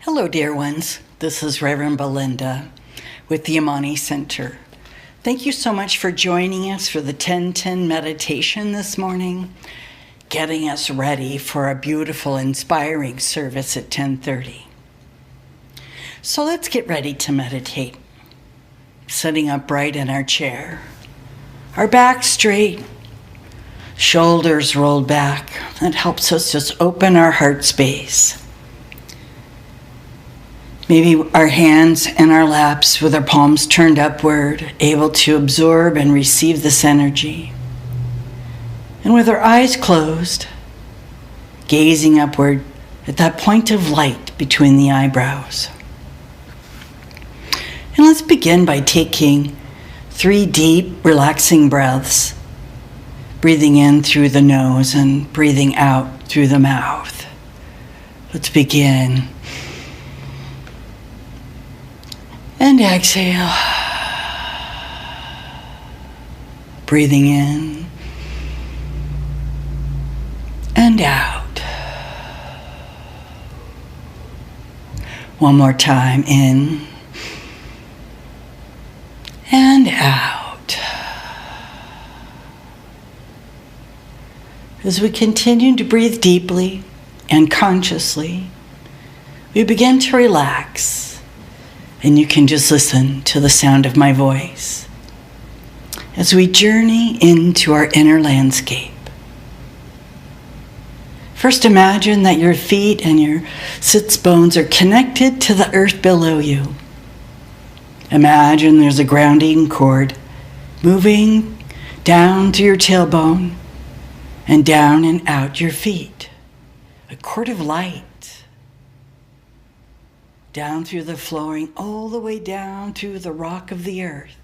Hello, dear ones. This is Reverend Belinda with the Amani Center. Thank you so much for joining us for the 10:10 meditation this morning, getting us ready for a beautiful, inspiring service at 10:30. So let's get ready to meditate. Sitting upright in our chair, our back straight, shoulders rolled back. That helps us just open our heart space. Maybe our hands in our laps with our palms turned upward, able to absorb and receive this energy. And with our eyes closed, gazing upward at that point of light between the eyebrows. And let's begin by taking 3 deep, relaxing breaths, breathing in through the nose and breathing out through the mouth. Let's begin. And exhale. Breathing in and out. One more time, in and out. As we continue to breathe deeply and consciously, we begin to relax. And you can just listen to the sound of my voice as we journey into our inner landscape. First, imagine that your feet and your sits bones are connected to the earth below you. Imagine there's a grounding cord moving down to your tailbone and down and out your feet. A cord of light. Down through the flooring, all the way down to the rock of the earth,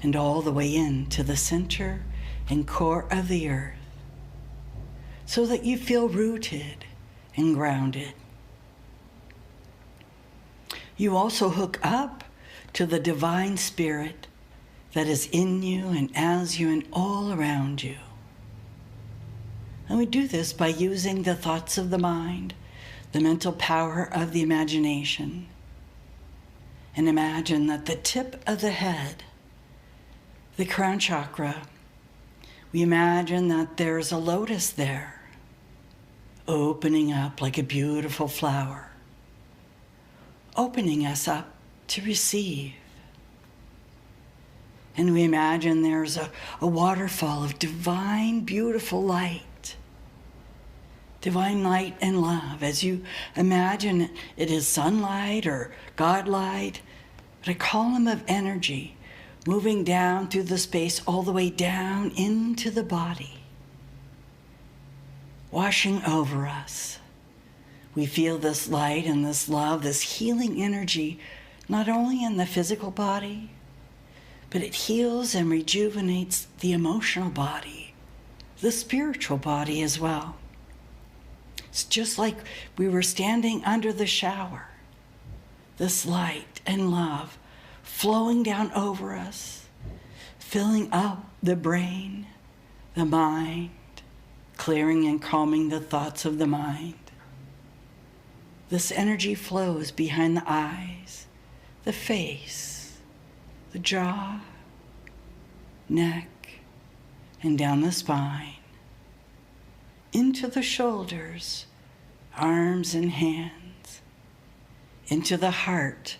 and all the way into the center and core of the earth, so that you feel rooted and grounded. You also hook up to the divine spirit that is in you and as you and all around you. And we do this by using the thoughts of the mind, the mental power of the imagination. And imagine that the tip of the head, the crown chakra, we imagine that there's a lotus there, opening up like a beautiful flower, opening us up to receive. And we imagine there's a waterfall of divine, beautiful light. Divine light and love, as you imagine it is sunlight or God light, but a column of energy moving down through the space all the way down into the body, washing over us. We feel this light and this love, this healing energy, not only in the physical body, but it heals and rejuvenates the emotional body, the spiritual body as well. It's just like we were standing under the shower. This light and love flowing down over us, filling up the brain, the mind, clearing and calming the thoughts of the mind. This energy flows behind the eyes, the face, the jaw, neck, and down the spine, into the shoulders, arms and hands, into the heart,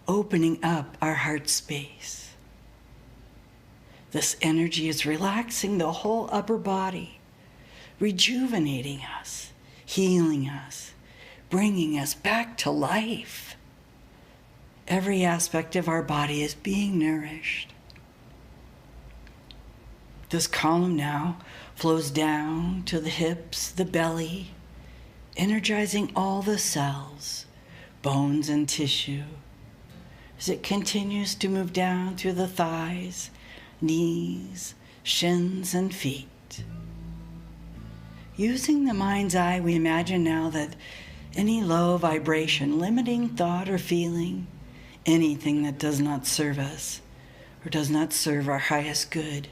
opening up our heart space. This energy is relaxing the whole upper body, rejuvenating us, healing us, bringing us back to life. Every aspect of our body is being nourished. This column now flows down to the hips, the belly, energizing all the cells, bones and tissue, as it continues to move down through the thighs, knees, shins, and feet. Using the mind's eye, we imagine now that any low vibration, limiting thought or feeling, anything that does not serve us or does not serve our highest good,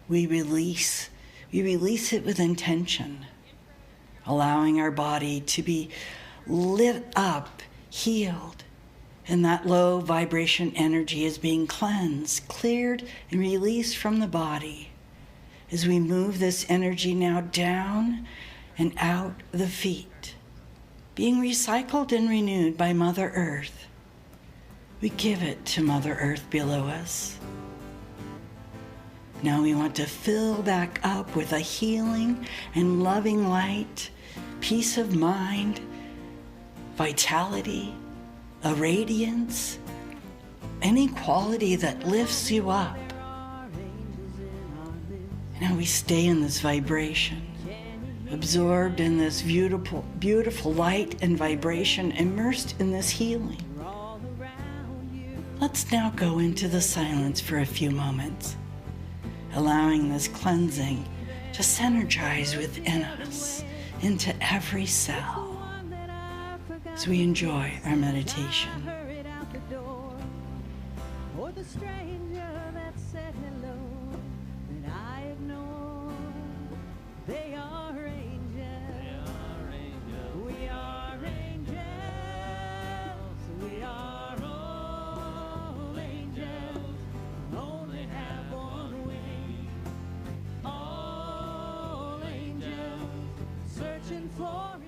we release it with intention, allowing our body to be lit up, healed. And that low vibration energy is being cleansed, cleared, and released from the body. As we move this energy now down and out the feet, being recycled and renewed by Mother Earth. We give it to Mother Earth below us. Now we want to fill back up with a healing and loving light, peace of mind, vitality, a radiance, any quality that lifts you up. Now we stay in this vibration, absorbed in this beautiful, beautiful light and vibration, immersed in this healing. Let's now go into the silence for a few moments, allowing this cleansing to synergize within us, into every cell, as we enjoy our meditation. Or the stranger that said hello that I ignored. They are angels. We are angels. We are all angels. Only have one wing. All angels searching for it.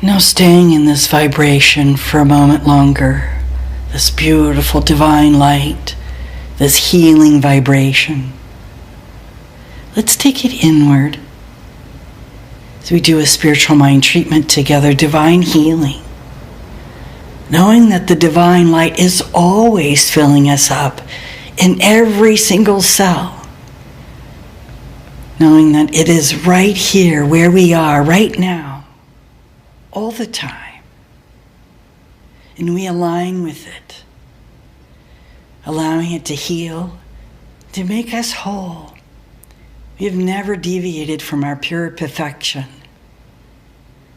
Now staying in this vibration for a moment longer, this beautiful divine light, this healing vibration. Let's take it inward as we do a spiritual mind treatment together, divine healing. Knowing that the divine light is always filling us up in every single cell. Knowing that it is right here where we are right now, all the time. And we align with it, allowing it to heal, to make us whole. We have never deviated from our pure perfection.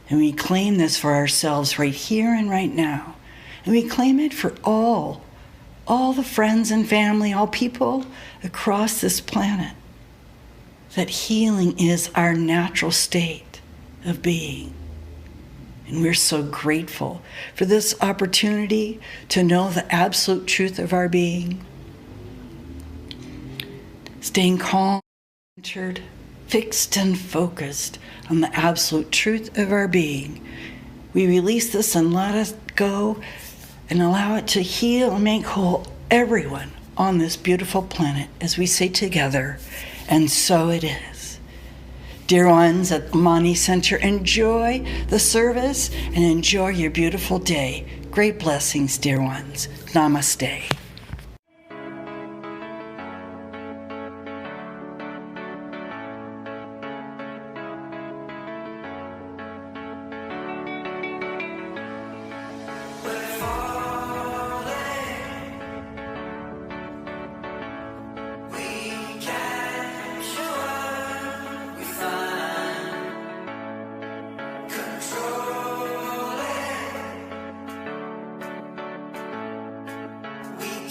And we claim this for ourselves right here and right now. And we claim it for all the friends and family, all people across this planet. That healing is our natural state of being. And we're so grateful for this opportunity to know the absolute truth of our being. Staying calm, centered, fixed and focused on the absolute truth of our being. We release this and let us go and allow it to heal and make whole everyone on this beautiful planet as we say together, and so it is. Dear ones at Amani Center, enjoy the service and enjoy your beautiful day. Great blessings, dear ones. Namaste. We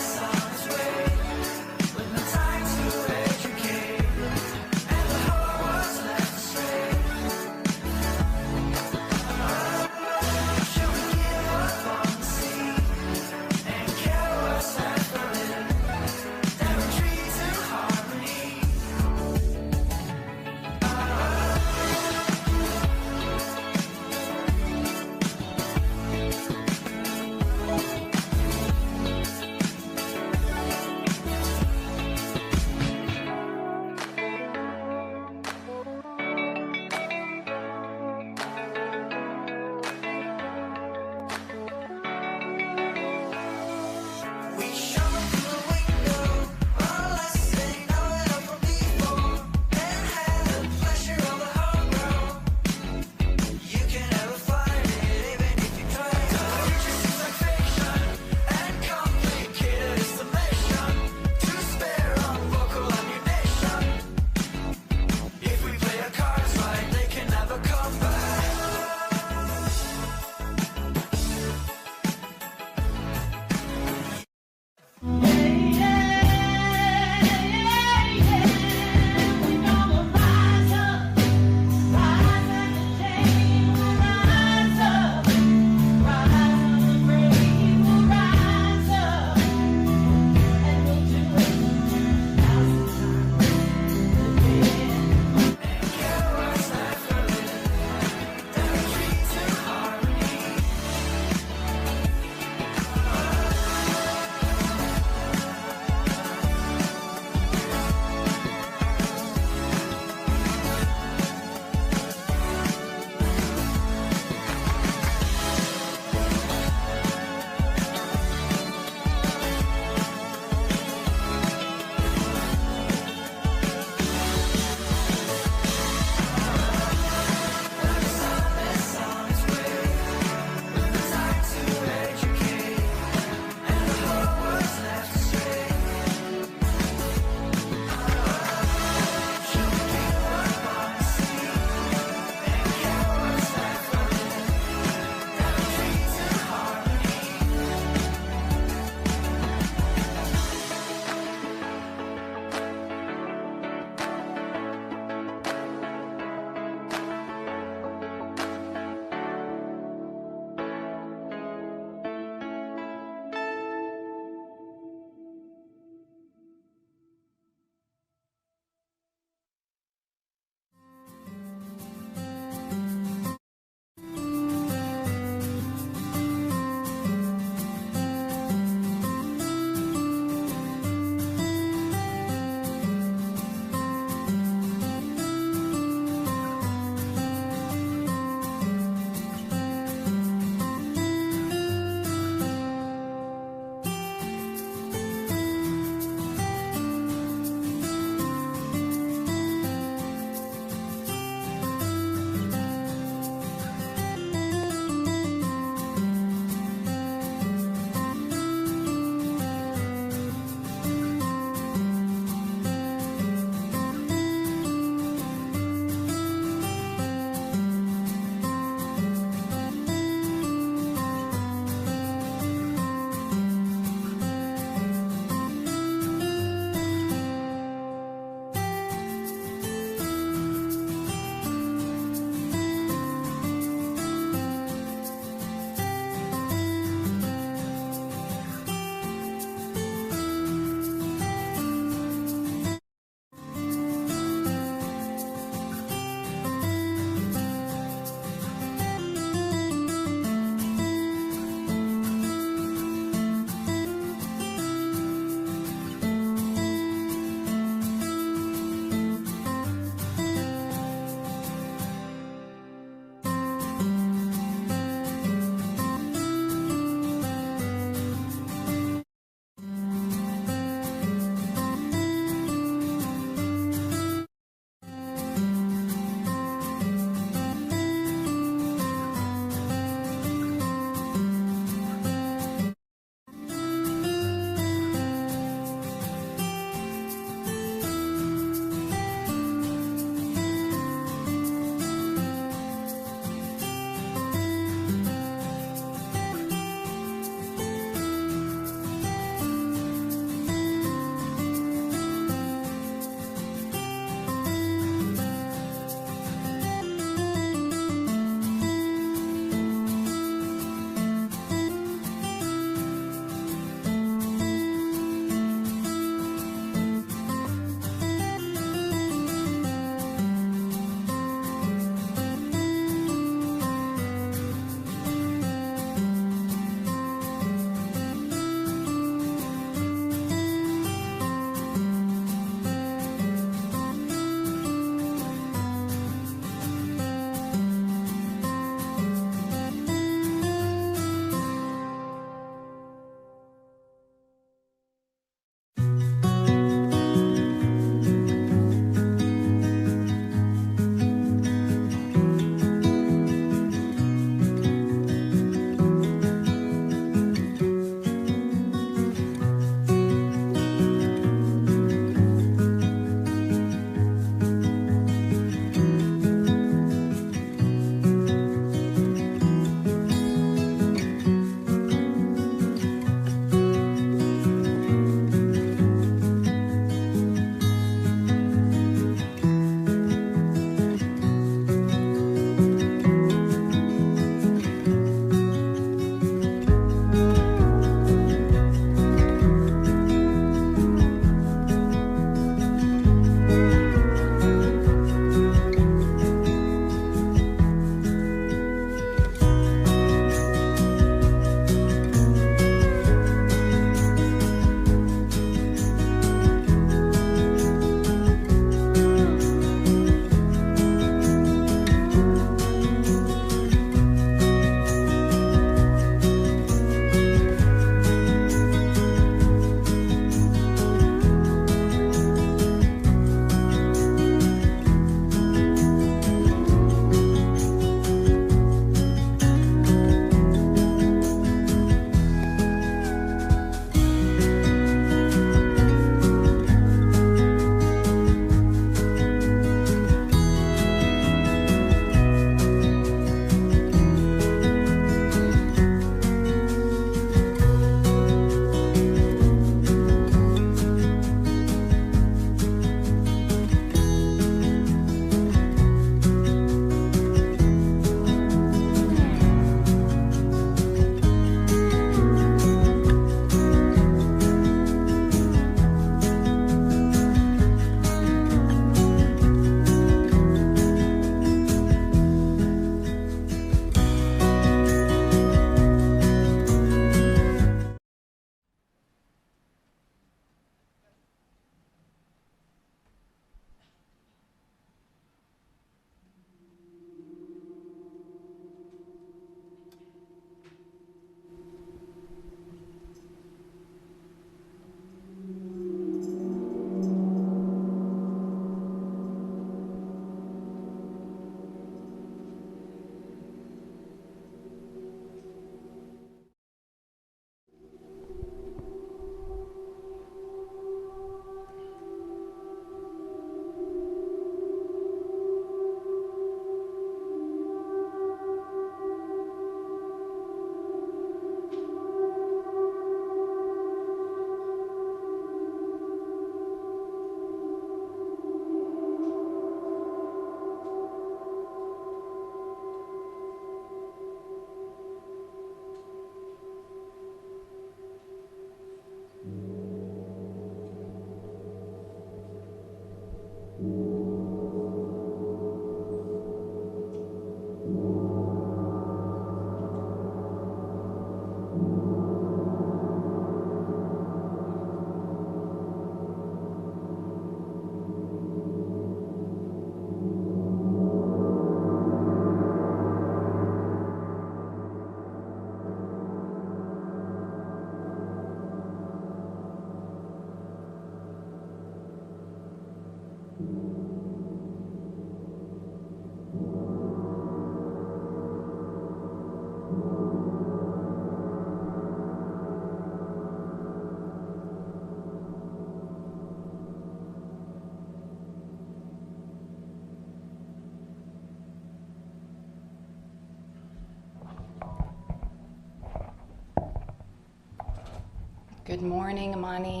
Good morning, Amani.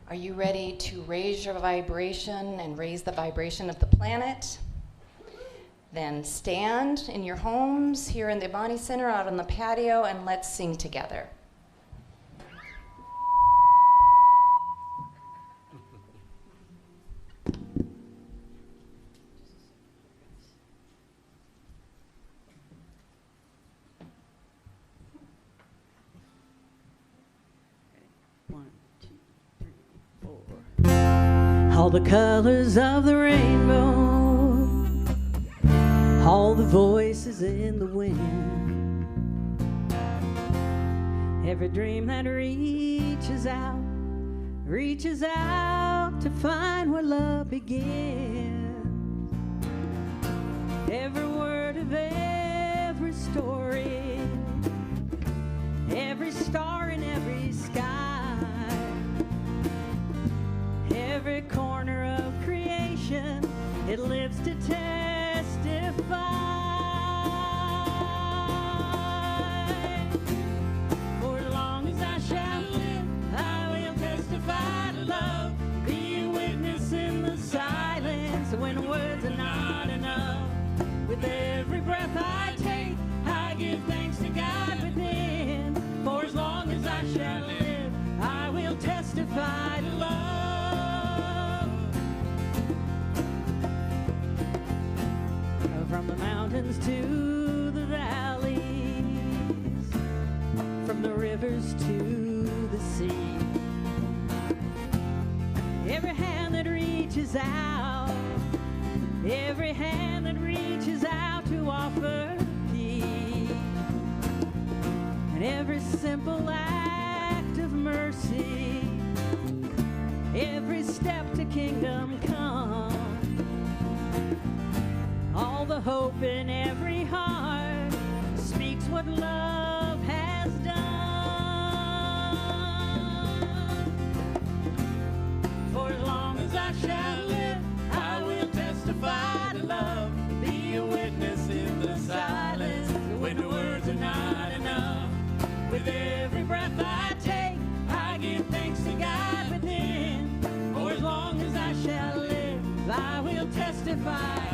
Are you ready to raise your vibration and raise the vibration of the planet? Then stand in your homes, here in the Amani Center, out on the patio, and let's sing together. All the colors of the rainbow, all the voices in the wind, every dream that reaches out to find where love begins. Every word of every story, every star in every sky, every corner of creation, it lives to testify. For as long as I shall live, I will testify to love, be a witness in the silence when words are not enough. With every breath I take, I give thanks to God within. For as long as I shall live, I will testify to love. From the mountains to the valleys, from the rivers to the sea, every hand that reaches out, every hand that reaches out to offer peace, and every simple act of mercy, every step to kingdom come, all the hope in every heart speaks what love has done. For as long as I shall live, I will testify to love, be a witness in the silence when the words are not enough. With every breath I take, I give thanks to God within. For as long as I shall live, I will testify.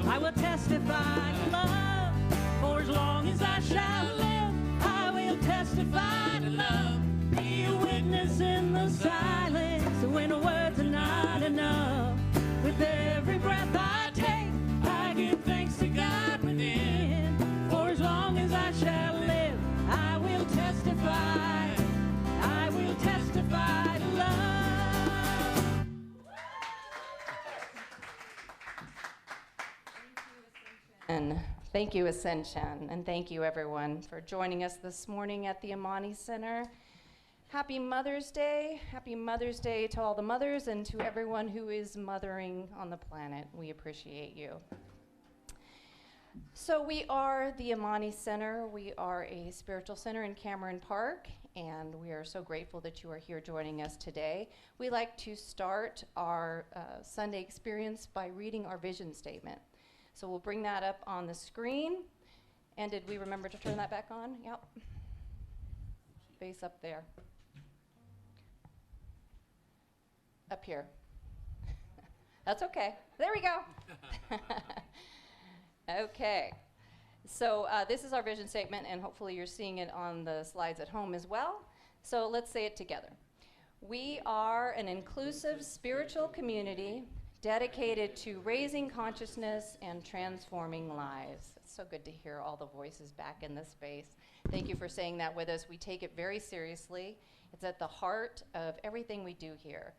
I will testify to love. For as long as I shall live, I will testify to love. Be a witness in the silence when words are not enough. With every breath I take, I give thanks to God within. For as long as I shall live, I will testify. I will testify to love. And thank you, Ascension, and thank you, everyone, for joining us this morning at the Amani Center. Happy Mother's Day. Happy Mother's Day to all the mothers and to everyone who is mothering on the planet. We appreciate you. So we are the Amani Center. We are a spiritual center in Cameron Park, and we are so grateful that you are here joining us today. We like to start our Sunday experience by reading our vision statement. So we'll bring that up on the screen. And did we remember to turn that back on? Yep. Face up there. Up here. That's okay. There we go. Okay. So this is our vision statement, and hopefully you're seeing it on the slides at home as well. So let's say it together. We are an inclusive spiritual community dedicated to raising consciousness and transforming lives. It's so good to hear all the voices back in this space. Thank you for saying that with us. We take it very seriously. It's at the heart of everything we do here,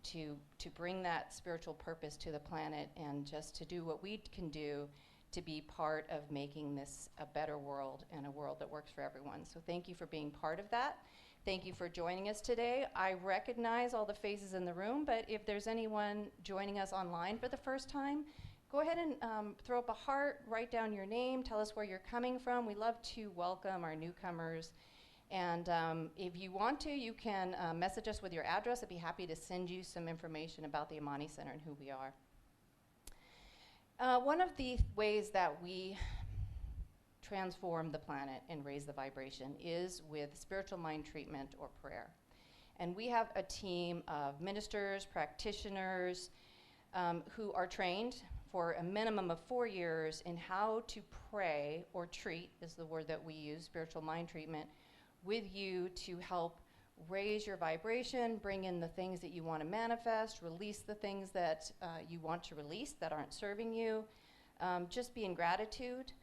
to bring that spiritual purpose to the planet and just to do what we can do to be part of making this a better world and a world that works for everyone. So thank you for being part of that. Thank you for joining us today. I recognize all the faces in the room, but if there's anyone joining us online for the first time, go ahead and throw up a heart, write down your name, tell us where you're coming from. We love to welcome our newcomers. And if you want to, you can message us with your address. I'd be happy to send you some information about the Amani Center and who we are. One of the ways that we transform the planet and raise the vibration is with spiritual mind treatment or prayer. And we have a team of ministers, practitioners, who are trained for a minimum of 4 years in how to pray or treat, is the word that we use, spiritual mind treatment, with you to help raise your vibration, bring in the things that you want to manifest, release the things that you want to release that aren't serving you. Just be in gratitude.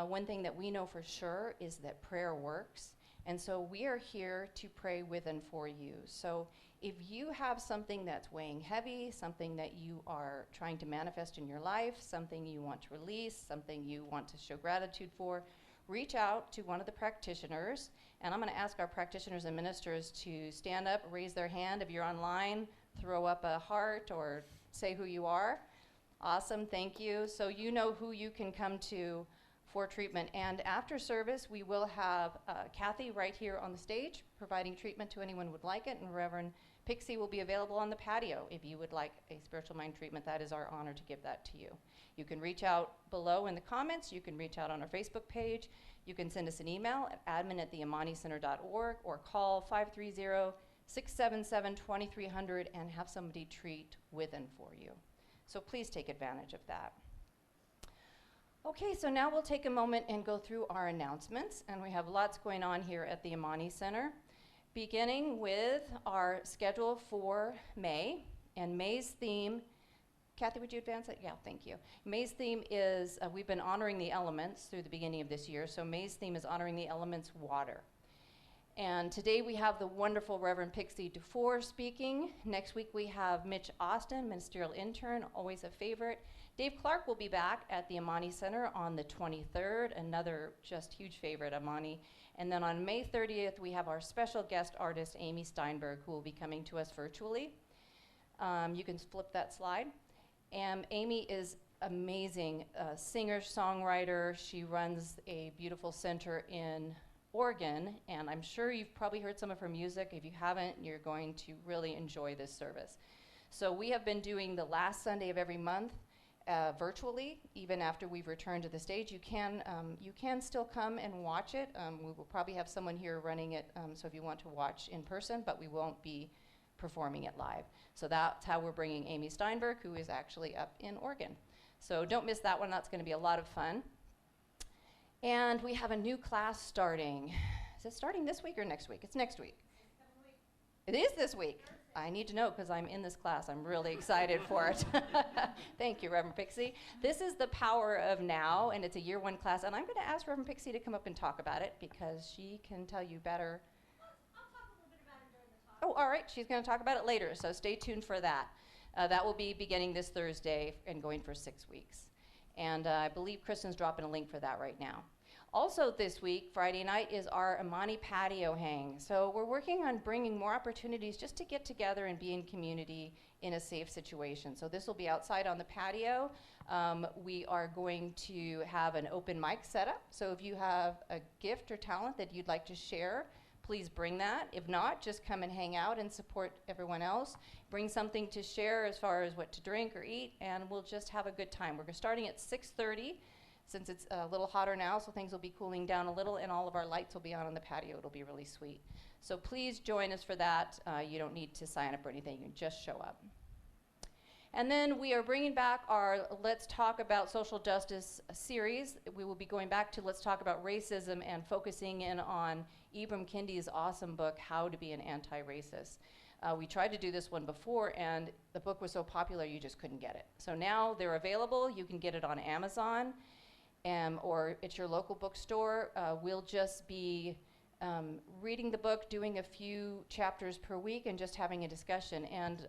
One thing that we know for sure is that prayer works. And so we are here to pray with and for you. So if you have something that's weighing heavy, something that you are trying to manifest in your life, something you want to release, something you want to show gratitude for, reach out to one of the practitioners. And I'm going to ask our practitioners and ministers to stand up, raise their hand. If you're online, throw up a heart or say who you are. Awesome, thank you. So you know who you can come to for treatment. And after service, we will have Kathy right here on the stage providing treatment to anyone who would like it, and Reverend Pixie will be available on the patio if you would like a spiritual mind treatment. That is our honor to give that to you. You can reach out below in the comments. You can reach out on our Facebook page. You can send us an email at admin@theamanicenter.org or call 530-677-2300 and have somebody treat with and for you. So please take advantage of that. Okay, so now we'll take a moment and go through our announcements, and we have lots going on here at the Amani Center, beginning with our schedule for May. And May's theme, Kathy, would you advance it? Yeah, thank you. May's theme is, we've been honoring the elements through the beginning of this year, so May's theme is honoring the elements, water. And today we have the wonderful Reverend Pixie Dufour speaking. Next week we have Mitch Austin, ministerial intern, always a favorite. Dave Clark will be back at the Amani Center on the 23rd, another just huge favorite, Amani. And then on May 30th, we have our special guest artist, Amy Steinberg, who will be coming to us virtually. You can flip that slide. And Amy is amazing, singer, songwriter. She runs a beautiful center in Oregon, and I'm sure you've probably heard some of her music. If you haven't, you're going to really enjoy this service. So we have been doing the last Sunday of every month virtually, even after we've returned to the stage. You can still come and watch it. We will probably have someone here running it, so if you want to watch in person, but we won't be performing it live. So that's how we're bringing Amy Steinberg, who is actually up in Oregon. So don't miss that one. That's going to be a lot of fun. And we have a new class starting. Is it starting this week or next week? It's next week. It is this week. I need to know because I'm in this class. I'm really excited for it. Thank you, Reverend Pixie. This is the Power of Now, and it's a year 1 class. And I'm going to ask Reverend Pixie to come up and talk about it because she can tell you better. I'll talk a little bit about it during the talk. Oh, all right. She's going to talk about it later, so stay tuned for that. That will be beginning this Thursday and going for 6 weeks. And I believe Kristen's dropping a link for that right now. Also this week, Friday night, is our Amani patio hang. So we're working on bringing more opportunities just to get together and be in community in a safe situation. So this will be outside on the patio. We are going to have an open mic setup. So if you have a gift or talent that you'd like to share, please bring that. If not, just come and hang out and support everyone else. Bring something to share as far as what to drink or eat, and we'll just have a good time. We're starting at 6:30. Since it's a little hotter now, so things will be cooling down a little, and all of our lights will be on the patio. It'll be really sweet. So please join us for that. You don't need to sign up or anything. You can just show up. And then we are bringing back our Let's Talk About Social Justice series. We will be going back to Let's Talk About Racism and focusing in on Ibram Kendi's awesome book, How to Be an Anti-Racist. We tried to do this one before, and the book was so popular you just couldn't get it. So now they're available. You can get it on Amazon. Or at your local bookstore. We'll just be reading the book, doing a few chapters per week, and just having a discussion. And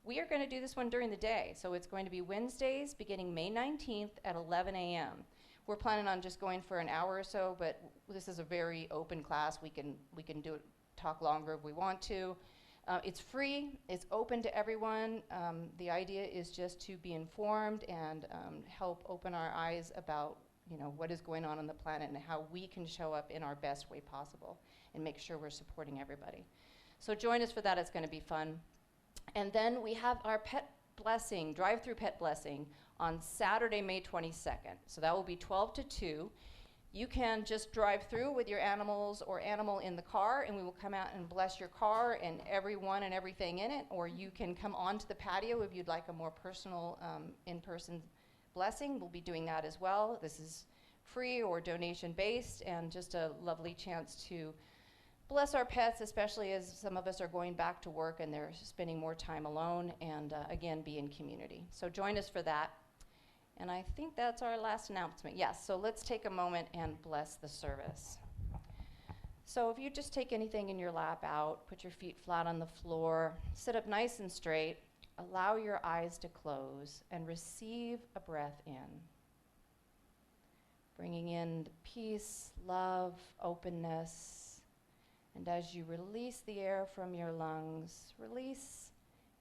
we are going to do this one during the day. So it's going to be Wednesdays, beginning May 19th at 11 a.m. We're planning on just going for an hour or so, but this is a very open class. We can do it, talk longer if we want to. It's free, it's open to everyone. The idea is just to be informed and help open our eyes about what is going on the planet and how we can show up in our best way possible and make sure we're supporting everybody. So join us for that, it's going to be fun. And then we have our pet blessing, drive-through pet blessing on Saturday, May 22nd. So that will be 12 to 2. You can just drive through with your animals or animal in the car, and we will come out and bless your car and everyone and everything in it. Or you can come onto the patio if you'd like a more personal in-person blessing. We'll be doing that as well. This is free or donation-based, and just a lovely chance to bless our pets, especially as some of us are going back to work and they're spending more time alone, and again, be in community. So join us for that. And I think that's our last announcement. Yes, so let's take a moment and bless the service. So if you just take anything in your lap out, put your feet flat on the floor, sit up nice and straight, allow your eyes to close, and receive a breath in. Bringing in peace, love, openness, and as you release the air from your lungs, release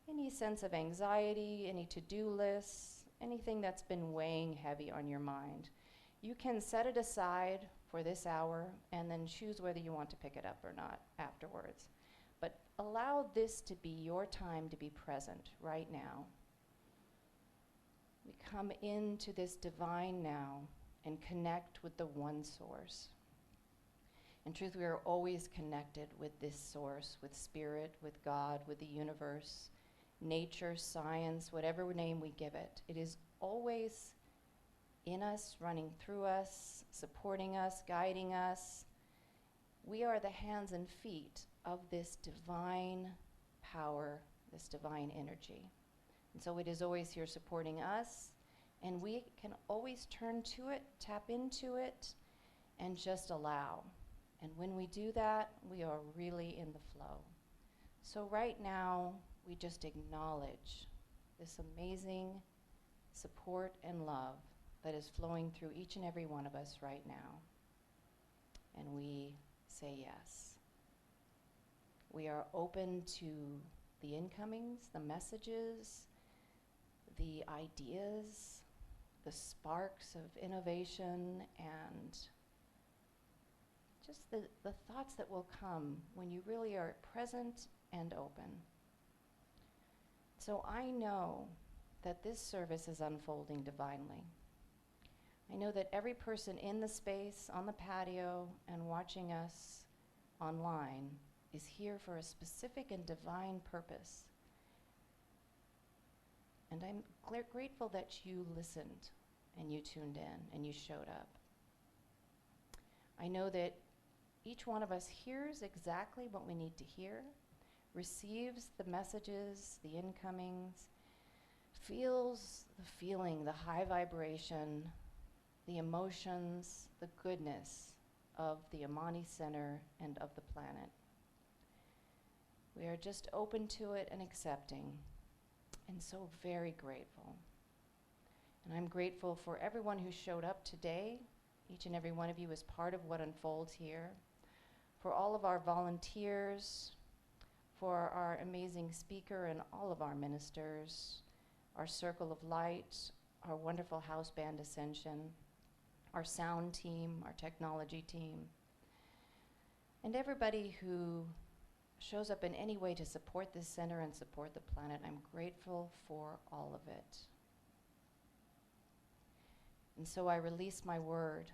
any sense of anxiety, any to-do lists, anything that's been weighing heavy on your mind. You can set it aside for this hour and then choose whether you want to pick it up or not afterwards. But allow this to be your time to be present right now. We come into this divine now and connect with the one source. In truth, we are always connected with this source, with spirit, with God, with the universe, nature, science, whatever name we give it. It is always in us, running through us, supporting us, guiding us. We are the hands and feet of this divine power, this divine energy. And so it is always here supporting us, and we can always turn to it, tap into it, and just allow. And when we do that, we are really in the flow. So right now, we just acknowledge this amazing support and love that is flowing through each and every one of us right now. And we say yes. We are open to the incomings, the messages, the ideas, the sparks of innovation, and just the thoughts that will come when you really are present and open. So I know that this service is unfolding divinely. I know that every person in the space, on the patio, and watching us online is here for a specific and divine purpose. And I'm grateful that you listened and you tuned in and you showed up. I know that each one of us hears exactly what we need to hear, receives the messages, the incomings, feels the feeling, the high vibration, the emotions, the goodness of the Amani Center and of the planet. We are just open to it and accepting, and so very grateful. And I'm grateful for everyone who showed up today. Each and every one of you is part of what unfolds here. For all of our volunteers, for our amazing speaker and all of our ministers, our Circle of Light, our wonderful house band Ascension, our sound team, our technology team, and everybody who shows up in any way to support this center and support the planet. I'm grateful for all of it. And so I release my word.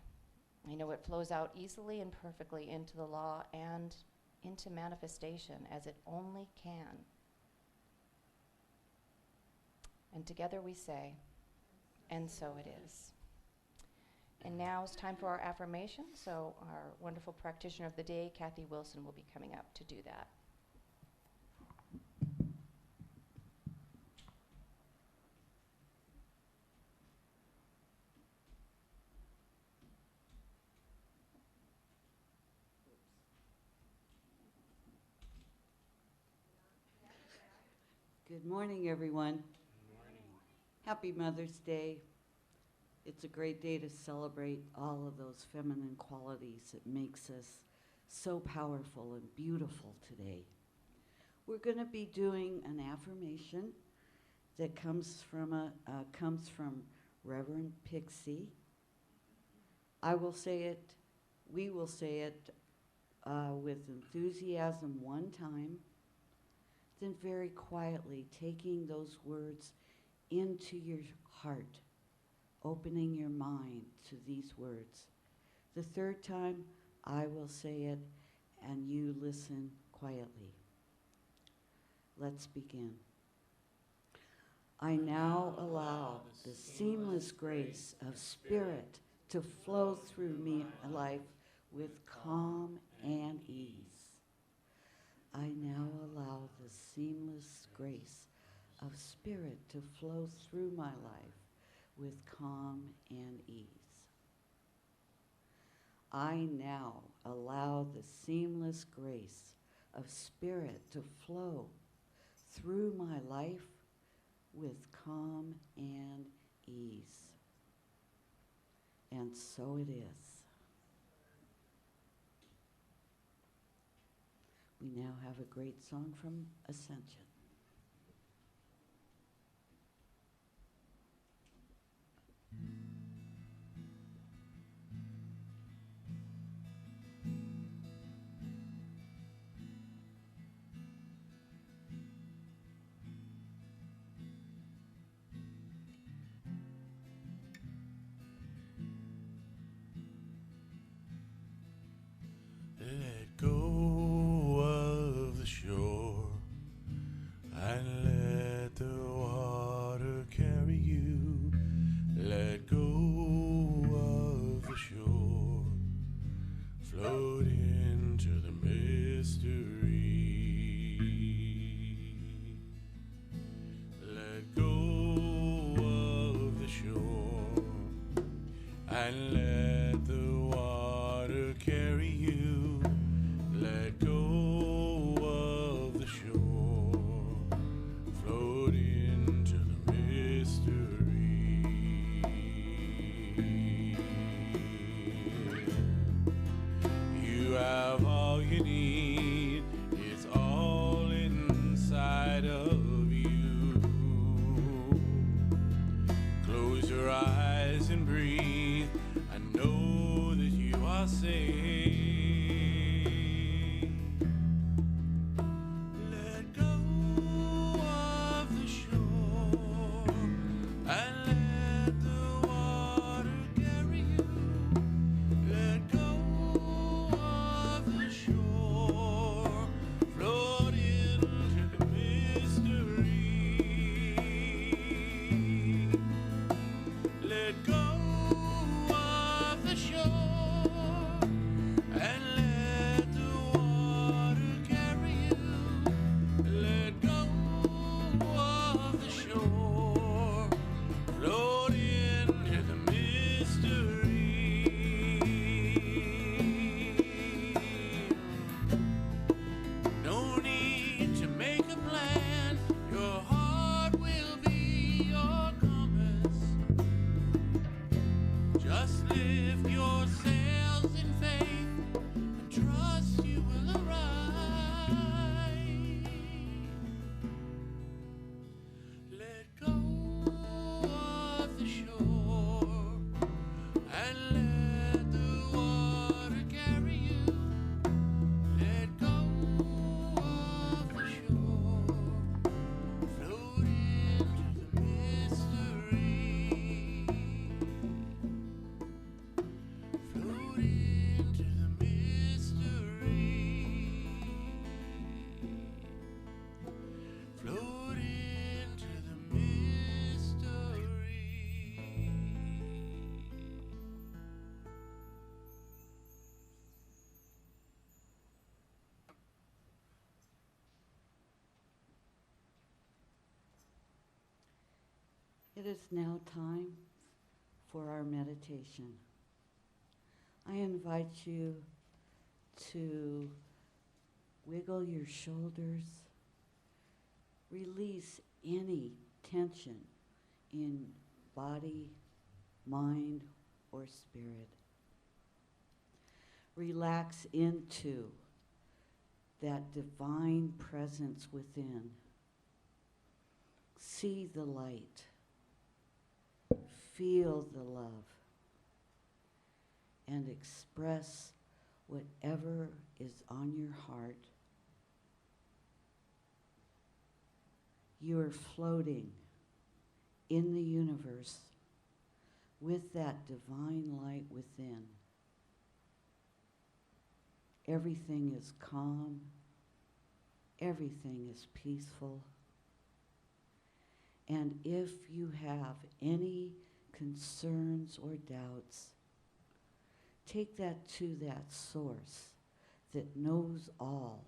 I know it flows out easily and perfectly into the law and into manifestation as it only can. And together we say, and so it is. And now it's time for our affirmation. So our wonderful practitioner of the day, Kathy Wilson, will be coming up to do that. Good morning, everyone. Good morning. Happy Mother's Day. It's a great day to celebrate all of those feminine qualities that makes us so powerful and beautiful today. We're going to be doing an affirmation that comes from Reverend Pixie. I will say it, we will say it with enthusiasm one time, then very quietly taking those words into your heart, opening your mind to these words. The third time, I will say it, and you listen quietly. Let's begin. I now allow the seamless grace of spirit to flow through me life with calm and ease. I now allow the seamless grace of spirit to flow through my life with calm and ease. I now allow the seamless grace of spirit to flow through my life with calm and ease. And so it is. We now have a great song from Ascension. Let go of the shore and let the water carry you. Let go of the shore, float into the mystery. Let go of the shore and let the water carry you. Let go of the shore, float into the mystery. You have all you need, it's all inside of you. Close your eyes and breathe. I know that you are safe. Let go of the shore and let the water carry you. Let go of the shore, float into the mystery. Let go of the shore and let the water carry you. Let go of the shore, float into the mystery. No need to make a plan, your heart will be your compass. Just lift your sails in faith and trust you will arrive. Let go of the shore and let the water carry you. Let go of the shore, float into the mystery. Float into the mystery. Float into the mystery. It is now time for our meditation. I invite you to wiggle your shoulders, release any tension in body, mind, or spirit. Relax into that divine presence within. See the light. Feel the love. And express whatever is on your heart. You are floating in the universe with that divine light within. Everything is calm. Everything is peaceful. And if you have any concerns or doubts, take that to that source that knows all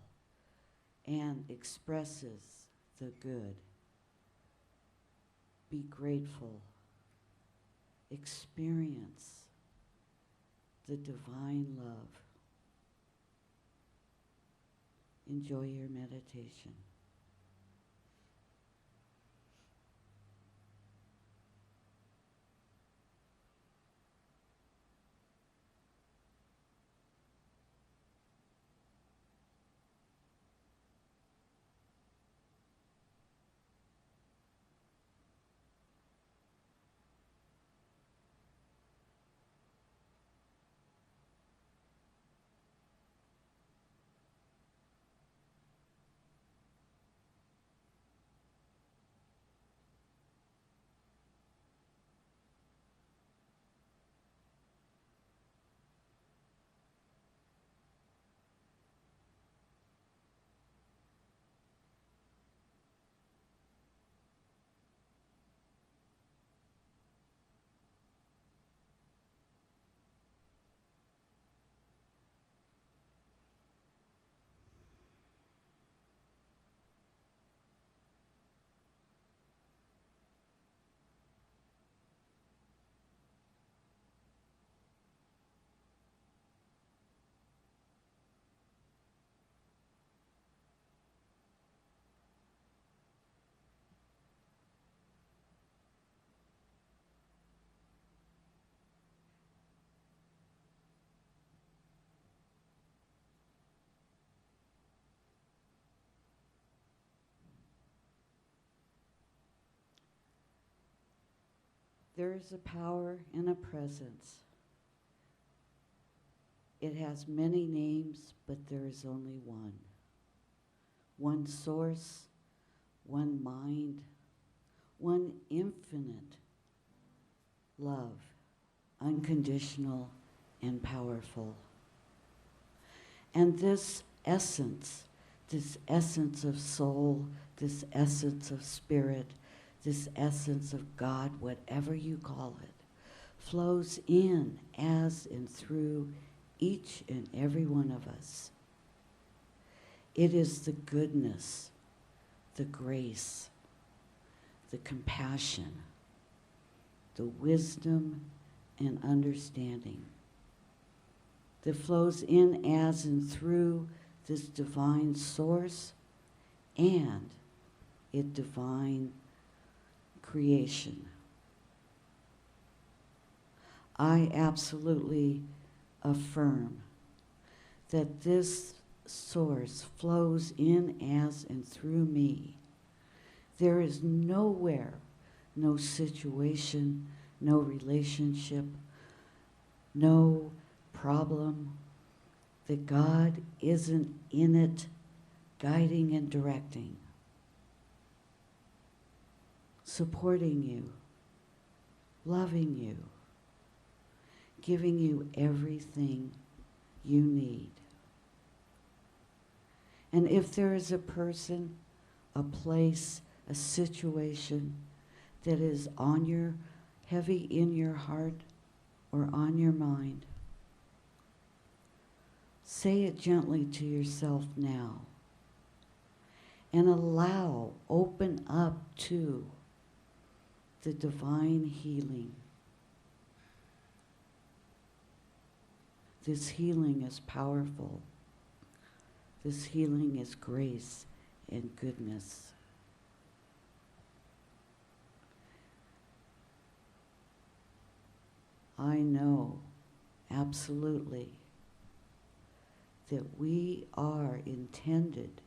and expresses the good. Be grateful. Experience the divine love. Enjoy your meditation. There is a power and a presence. It has many names, but there is only one. One source, one mind, one infinite love, unconditional and powerful. And this essence of soul, this essence of spirit, this essence of God, whatever you call it, flows in as and through each and every one of us. It is the goodness, the grace, the compassion, the wisdom and understanding that flows in as and through this divine source and its divine creation. I absolutely affirm that this source flows in as and through me. There is nowhere, no situation, no relationship, no problem that God isn't in it, guiding and directing, supporting you, loving you, giving you everything you need. And if there is a person, a place, a situation that is on your, heavy in your heart or on your mind, say it gently to yourself now and allow, open up to the divine healing. This healing is powerful. This healing is grace and goodness. I know absolutely that we are intended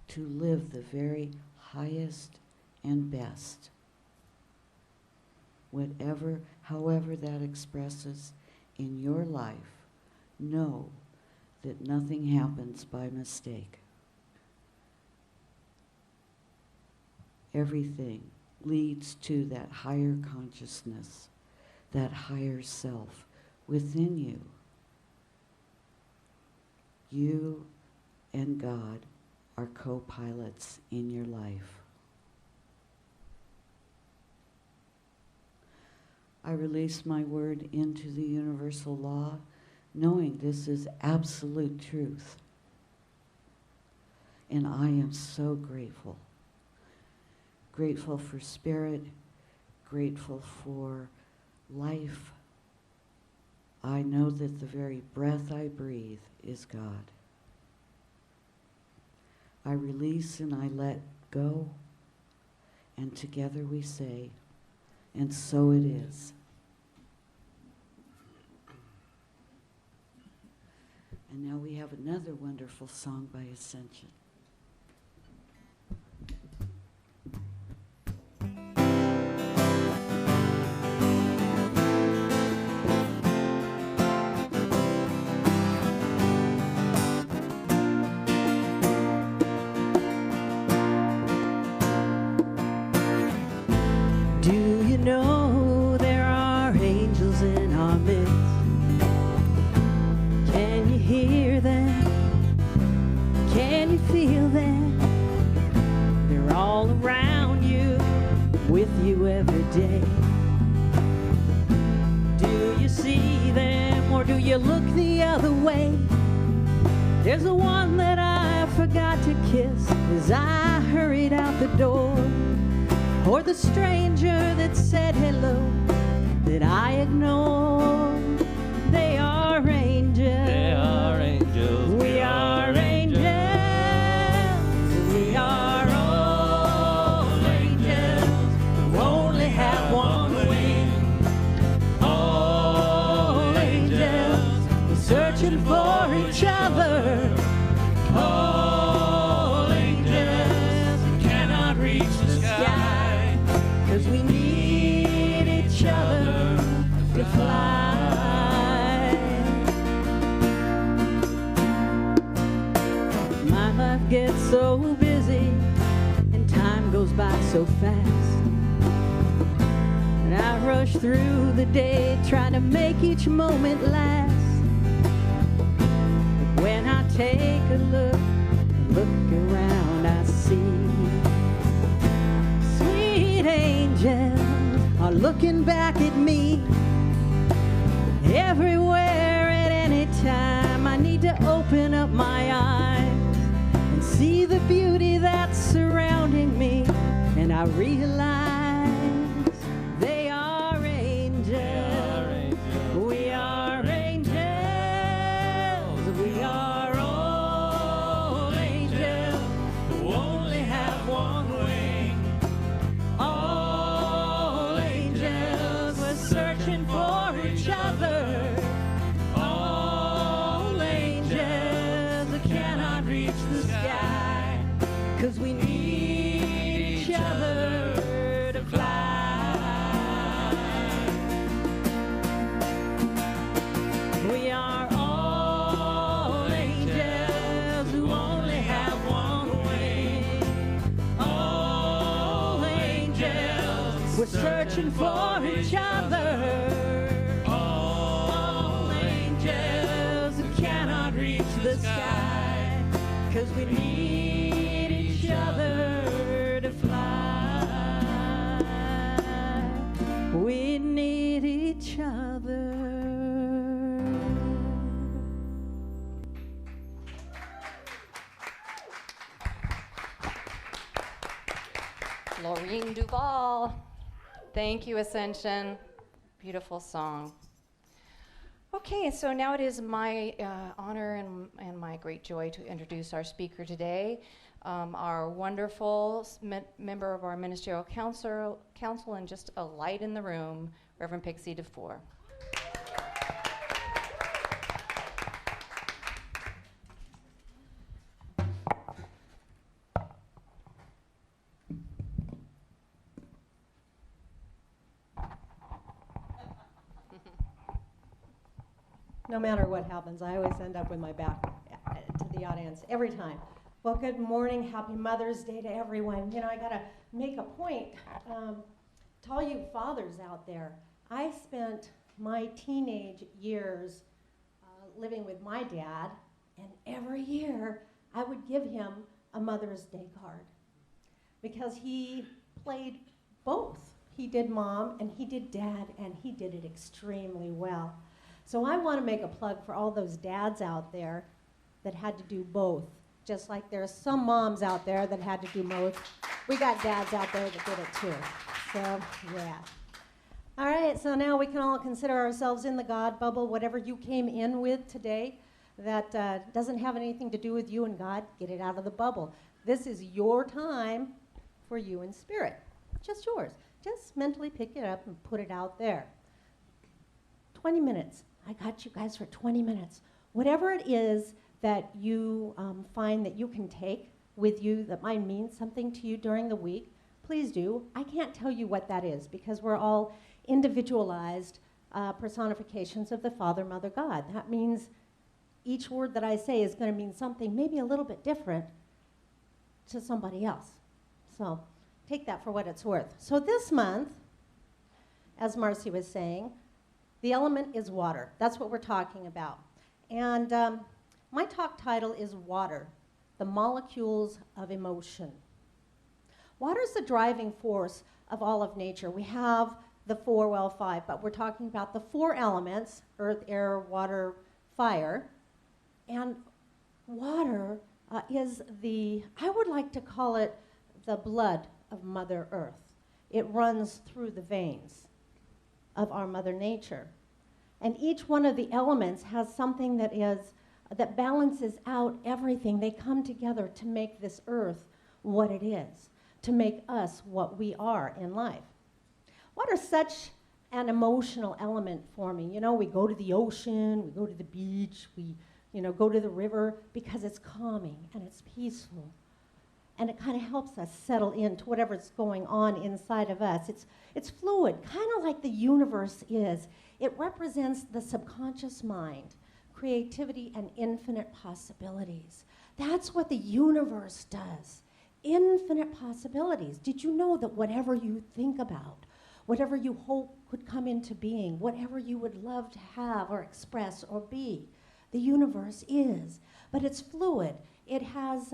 to live the very highest and best. Whatever, however that expresses in your life, know that nothing happens by mistake. Everything leads to that higher consciousness, that higher self within you. you and God are co-pilots in your life. I release my word into the universal law, knowing this is absolute truth. And I am so grateful. Grateful for spirit, grateful for life. I know that the very breath I breathe is God. I release and I let go, and together we say, and so it is. And now we have another wonderful song by Ascension. Do you know there are angels in our midst? Can you hear them? Can you feel them? They're all around you, with you every day. Do you see them, or do you look the other way? There's the one that I forgot to kiss as I hurried out the door, or the stranger that said hello that I ignored. They are angels. They are angels. We are angels. We are all angels who only have one wing. All angels searching for each other. All angels cannot reach the sky, 'cause we need each other to fly. My life gets so busy and time goes by so fast, and I rush through the day trying to make each moment last. But when I take a look around, I see sweet angels are looking back at me. Everywhere at any time, I need to open up my eyes and see the beauty that's surrounding me. And I realize they are angels. We are angels. We are all angels who only have one wing. All angels were searching for each other. All angels that cannot reach the sky, 'cause we need each other to fly. We are all angels who only have one wing. All angels, we're searching for each other. All angels who cannot reach the sky, 'cause we need each other to fly. We need each other. Laureen Duval. Thank you, Ascension. Beautiful song. Okay, so now it is my honor and my great joy to introduce our speaker today, our wonderful member of our ministerial council and just a light in the room, Reverend Pixie DeFore. No matter what happens, I always end up with my back to the audience every time. Well, good morning. Happy Mother's Day to everyone. You know, I got to make a point to all you fathers out there. I spent my teenage years living with my dad And every year, I would give him a Mother's Day card because he played both. He did mom and he did dad, and he did it extremely well. So I want to make a plug for all those dads out there that had to do both. Just like there's some moms out there that had to do both. We got dads out there that did it too. So, yeah. All right, so now we can all consider ourselves in the God bubble. Whatever you came in with today that doesn't have anything to do with you and God, get it out of the bubble. This is your time for you in spirit. Just yours. Just mentally pick it up and put it out there. 20 minutes. I got you guys for 20 minutes. Whatever it is that you find that you can take with you that might mean something to you during the week, please do. I can't tell you what that is because we're all individualized personifications of the Father, Mother, God. That means each word that I say is going to mean something maybe a little bit different to somebody else. So take that for what it's worth. So this month, as Marcy was saying, the element is water. That's what we're talking about. And my talk title is Water, the Molecules of Emotion. Water is the driving force of all of nature. We have the five, but we're talking about the 4 elements, earth, air, water, fire. And water is I would like to call it the blood of Mother Earth. It runs through the veins of our Mother Nature. And each one of the elements has something that balances out everything. They come together to make this earth what it is, to make us what we are in life. Water's such an emotional element for me. You know, we go to the ocean, we go to the beach, we go to the river because it's calming and it's peaceful. And it kind of helps us settle into whatever's going on inside of us. It's fluid, kind of like the universe is. It represents the subconscious mind, creativity, and infinite possibilities. That's what the universe does. Infinite possibilities. Did you know that whatever you think about, whatever you hope could come into being, whatever you would love to have or express or be, the universe is. But it's fluid. It has,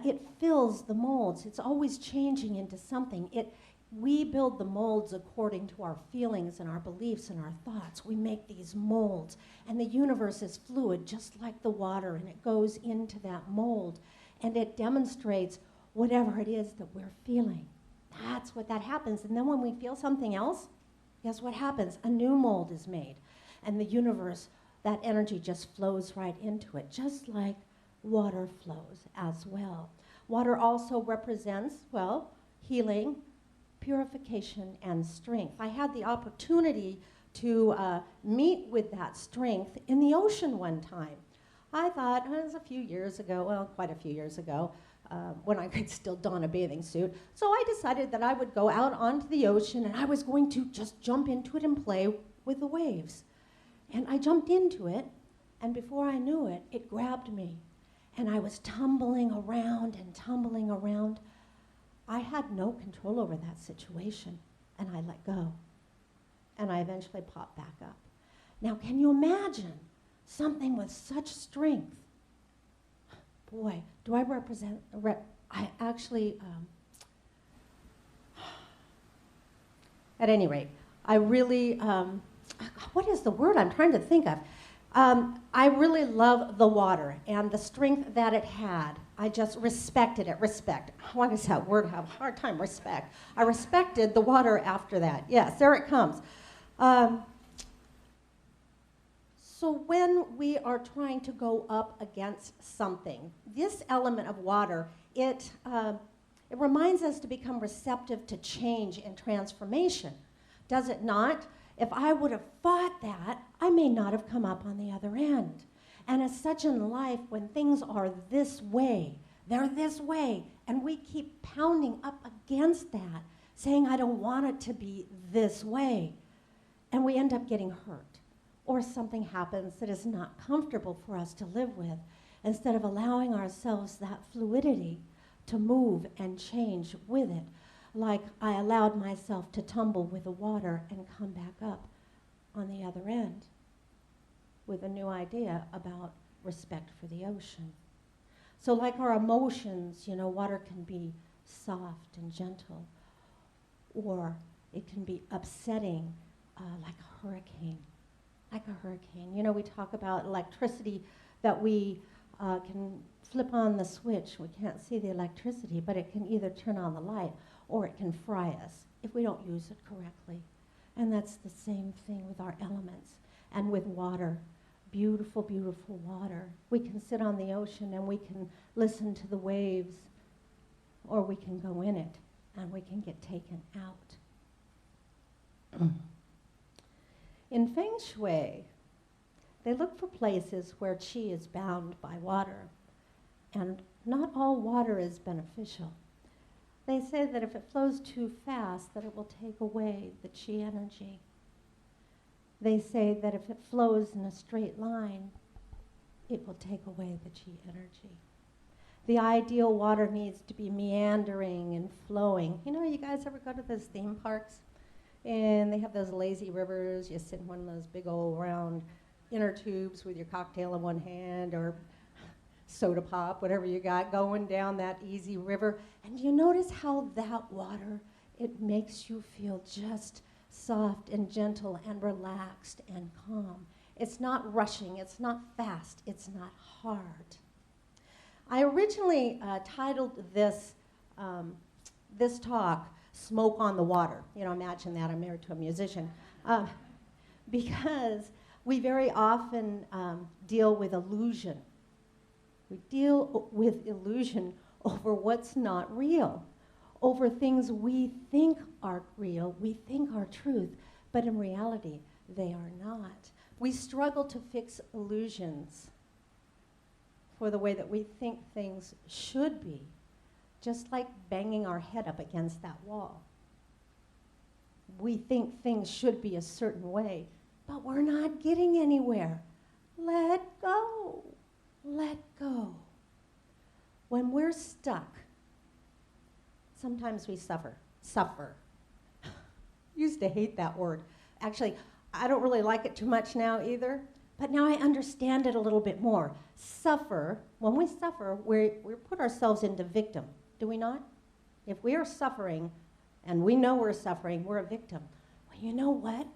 it fills the molds. It's always changing into something. We build the molds according to our feelings and our beliefs and our thoughts. We make these molds. And the universe is fluid, just like the water, and it goes into that mold. And it demonstrates whatever it is that we're feeling. That's what that happens. And then when we feel something else, guess what happens? A new mold is made. And the universe, that energy just flows right into it, just like water flows as well. Water also represents, healing, purification, and strength. I had the opportunity to meet with that strength in the ocean one time. I thought, it was a few years ago, quite a few years ago, when I could still don a bathing suit. So I decided that I would go out onto the ocean and I was going to just jump into it and play with the waves. And I jumped into it, and before I knew it, it grabbed me. And I was tumbling around and tumbling around. I had no control over that situation, and I let go. And I eventually popped back up. Now, can you imagine something with such strength? Boy, do I represent, at any rate, I really, what is the word I'm trying to think of? I really love the water and the strength that it had. I just respected it. Respect. What is that word? I have a hard time. Respect. I respected the water after that. Yes, there it comes. So when we are trying to go up against something, this element of water, it reminds us to become receptive to change and transformation. Does it not? If I would have fought that, I may not have come up on the other end. And as such in life, when things are this way, they're this way, and we keep pounding up against that, saying, I don't want it to be this way, and we end up getting hurt. Or something happens that is not comfortable for us to live with, instead of allowing ourselves that fluidity to move and change with it. Like I allowed myself to tumble with the water and come back up on the other end with a new idea about respect for the ocean. So like our emotions, water can be soft and gentle, or it can be upsetting, like a hurricane. Like a hurricane. We talk about electricity, that we can flip on the switch. We can't see the electricity, but it can either turn on the light or it can fry us if we don't use it correctly. And that's the same thing with our elements and with water. Beautiful, beautiful water. We can sit on the ocean and we can listen to the waves, or we can go in it and we can get taken out. In Feng Shui, they look for places where qi is bound by water, and not all water is beneficial. They say that if it flows too fast, that it will take away the qi energy. They say that if it flows in a straight line, it will take away the qi energy. The ideal water needs to be meandering and flowing. You guys ever go to those theme parks? And they have those lazy rivers. You sit in one of those big old round inner tubes with your cocktail in one hand, or soda pop, whatever you got, going down that easy river. And you notice how that water, it makes you feel just soft and gentle and relaxed and calm. It's not rushing, it's not fast, it's not hard. I originally titled this talk, Smoke on the Water. Imagine that, I'm married to a musician. Because we very often deal with illusion. We deal with illusion over what's not real, over things we think are real, we think are truth, but in reality, they are not. We struggle to fix illusions for the way that we think things should be, just like banging our head up against that wall. We think things should be a certain way, but we're not getting anywhere. Let go. Let go. When we're stuck, sometimes we suffer. Suffer. Used to hate that word. Actually, I don't really like it too much now either, but now I understand it a little bit more. Suffer, when we suffer, we put ourselves into victim, do we not? If we are suffering and we know we're suffering, we're a victim. Well, you know what?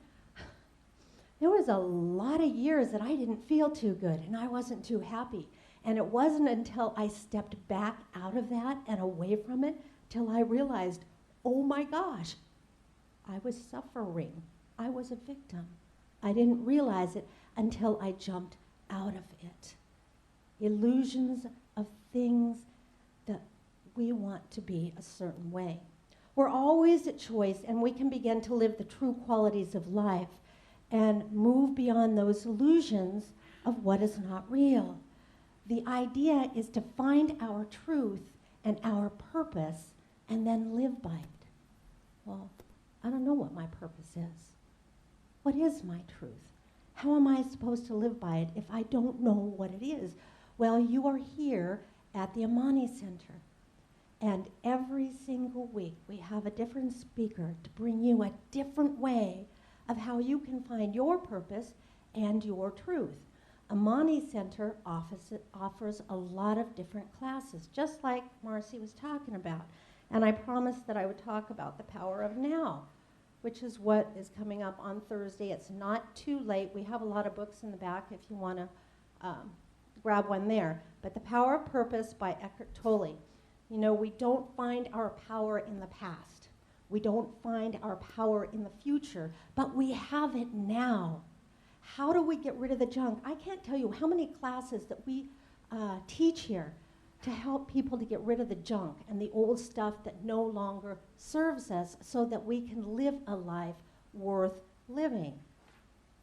There was a lot of years that I didn't feel too good and I wasn't too happy. And it wasn't until I stepped back out of that and away from it till I realized, oh my gosh, I was suffering. I was a victim. I didn't realize it until I jumped out of it. Illusions of things that we want to be a certain way. We're always at choice, and we can begin to live the true qualities of life and move beyond those illusions of what is not real. The idea is to find our truth and our purpose and then live by it. Well, I don't know what my purpose is. What is my truth? How am I supposed to live by it if I don't know what it is? Well, you are here at the Amani Center, and every single week we have a different speaker to bring you a different way of how you can find your purpose and your truth. Amani Center offers a lot of different classes, just like Marcy was talking about. And I promised that I would talk about the power of now, which is what is coming up on Thursday. It's not too late. We have a lot of books in the back if you want to grab one there. But The Power of Purpose by Eckhart Tolle. You know, we don't find our power in the past. We don't find our power in the future, but we have it now. How do we get rid of the junk? I can't tell you how many classes that we teach here to help people to get rid of the junk and the old stuff that no longer serves us so that we can live a life worth living.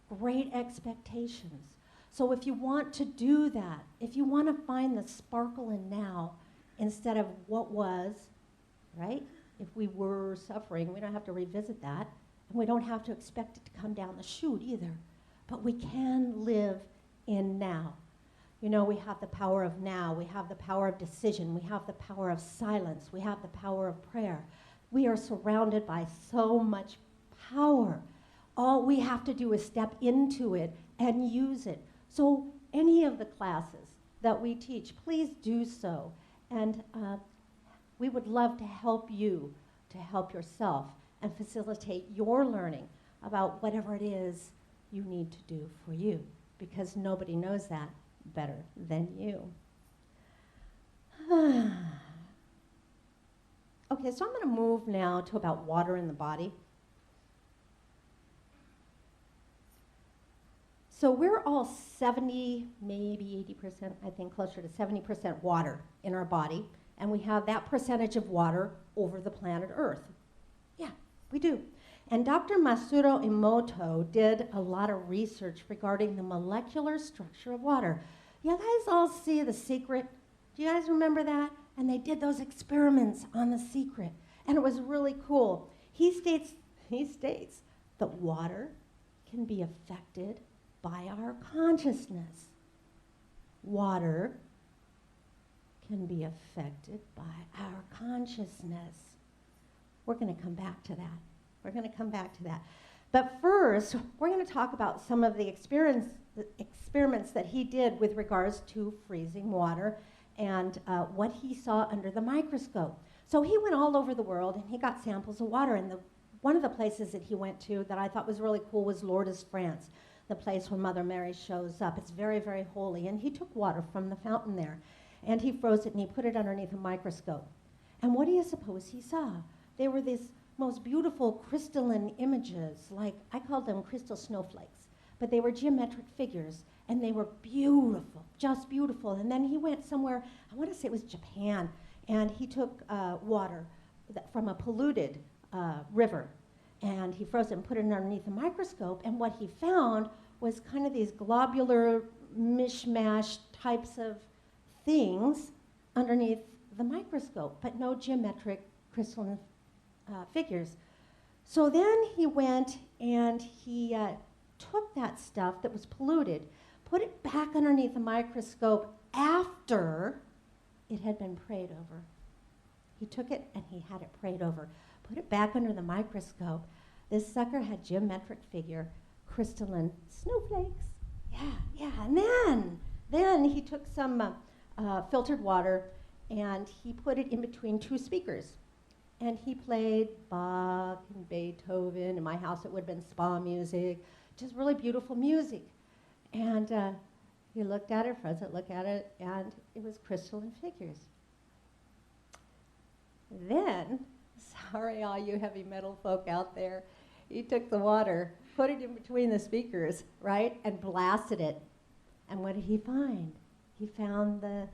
Great expectations. So if you want to do that, if you want to find the sparkle in now instead of what was, right? If we were suffering, we don't have to revisit that, and we don't have to expect it to come down the chute either. But we can live in now. You know, we have the power of now. We have the power of decision. We have the power of silence. We have the power of prayer. We are surrounded by so much power. All we have to do is step into it and use it. So any of the classes that we teach, please do so. And we would love to help you to help yourself and facilitate your learning about whatever it is you need to do for you, because nobody knows that better than you. Okay, so I'm going to move now to about water in the body. So we're all 70, maybe 80%, I think closer to 70% water in our body, and we have that percentage of water over the planet Earth. Yeah, we do. And Dr. Masaru Emoto did a lot of research regarding the molecular structure of water. You guys all see The Secret? Do you guys remember that? And they did those experiments on The Secret, and it was really cool. He states that water can be affected by our consciousness. Water can be affected by our consciousness. We're going to come back to that. We're going to come back to that. But first, we're going to talk about some of the experiments that he did with regards to freezing water and what he saw under the microscope. So he went all over the world and he got samples of water. And one of the places that he went to that I thought was really cool was Lourdes, France, the place where Mother Mary shows up. It's very, very holy. And he took water from the fountain there and he froze it and he put it underneath a microscope. And what do you suppose he saw? They were these most beautiful crystalline images, like I called them crystal snowflakes, but they were geometric figures and they were beautiful, just beautiful. And then he went somewhere, I want to say it was Japan, and he took water from a polluted river and he froze it and put it underneath a microscope, and what he found was kind of these globular mishmash types of things underneath the microscope, but no geometric crystalline figures. So then he went and he took that stuff that was polluted, put it back underneath the microscope after it had been prayed over. He took it and he had it prayed over, put it back under the microscope. This sucker had geometric figure, crystalline snowflakes. Yeah. And then he took some filtered water and he put it in between two speakers. And he played Bach and Beethoven. In my house, it would have been spa music, just really beautiful music. And he looked at it, froze it, looked at it, and it was crystalline figures. Then, sorry all you heavy metal folk out there, he took the water, put it in between the speakers, right, and blasted it. And what did he find? He found the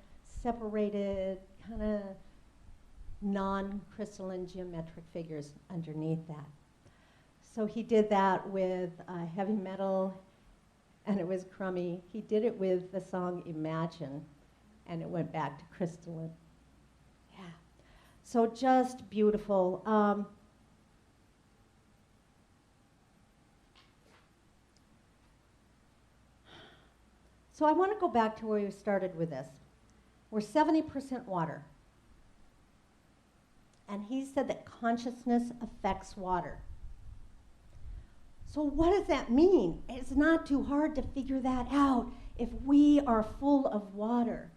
separated kind of non-crystalline geometric figures underneath that. So he did that with heavy metal, and it was crummy. He did it with the song Imagine, and it went back to crystalline. Yeah. So just beautiful. So I want to go back to where we started with this. We're 70% water. And he said that consciousness affects water. So what does that mean? It's not too hard to figure that out if we are full of water.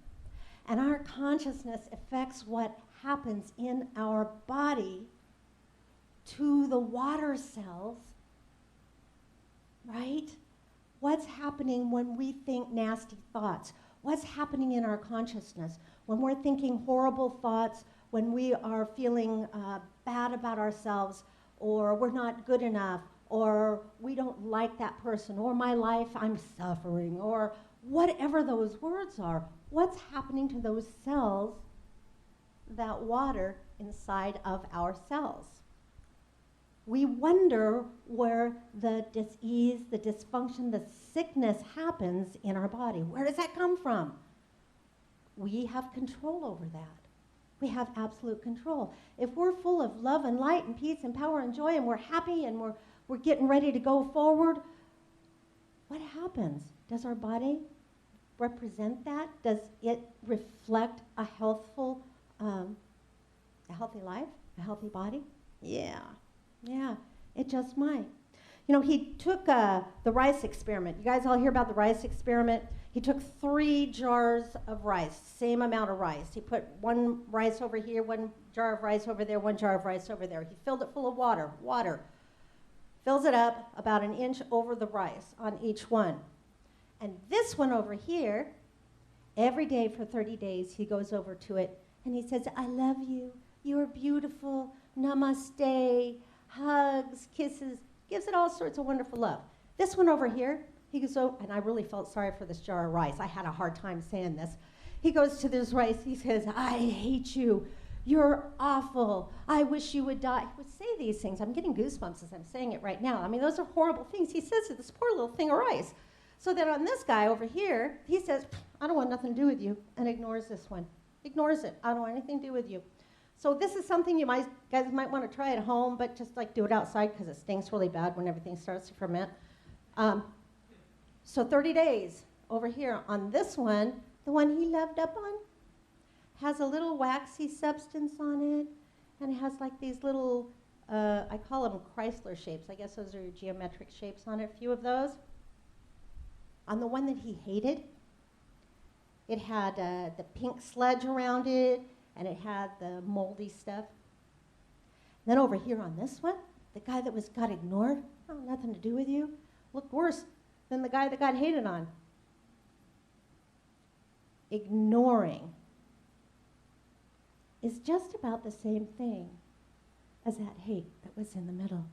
And our consciousness affects what happens in our body to the water cells, right? What's happening when we think nasty thoughts? What's happening in our consciousness when we're thinking horrible thoughts, when we are feeling bad about ourselves, or we're not good enough, or we don't like that person, or my life, I'm suffering, or whatever those words are, what's happening to those cells, that water inside of our cells? We wonder where the dis-ease, the dysfunction, the sickness happens in our body. Where does that come from? We have control over that. We have absolute control. If we're full of love and light and peace and power and joy and we're happy and we're getting ready to go forward, what happens? Does our body represent that? Does it reflect a healthful, a healthy life, a healthy body? Yeah, it just might. You know, he took the rice experiment. You guys all hear about the rice experiment? He took 3 jars of rice, same amount of rice. He put one rice over here, one jar of rice over there, one jar of rice over there. He filled it full of water. Fills it up about an inch over the rice on each one. And this one over here, every day for 30 days, he goes over to it and he says, I love you. You're beautiful. Namaste. Hugs, kisses. Gives it all sorts of wonderful love. This one over here, he goes, oh, and I really felt sorry for this jar of rice. I had a hard time saying this. He goes to this rice. He says, I hate you. You're awful. I wish you would die. He would say these things. I'm getting goosebumps as I'm saying it right now. I mean, those are horrible things. He says to this poor little thing of rice. So then on this guy over here, he says, I don't want nothing to do with you, and ignores this one. Ignores it. I don't want anything to do with you. So this is something you guys might want to try at home, but just like do it outside because it stinks really bad when everything starts to ferment. So 30 days over here on this one, the one he loved up on, has a little waxy substance on it, and it has like these little, I call them Chrysler shapes. I guess those are your geometric shapes on it, a few of those. On the one that he hated, it had the pink sludge around it, and it had the moldy stuff. Then over here on this one, the guy that got ignored, oh, nothing to do with you, looked worse than the guy that got hated on. Ignoring is just about the same thing as that hate that was in the middle.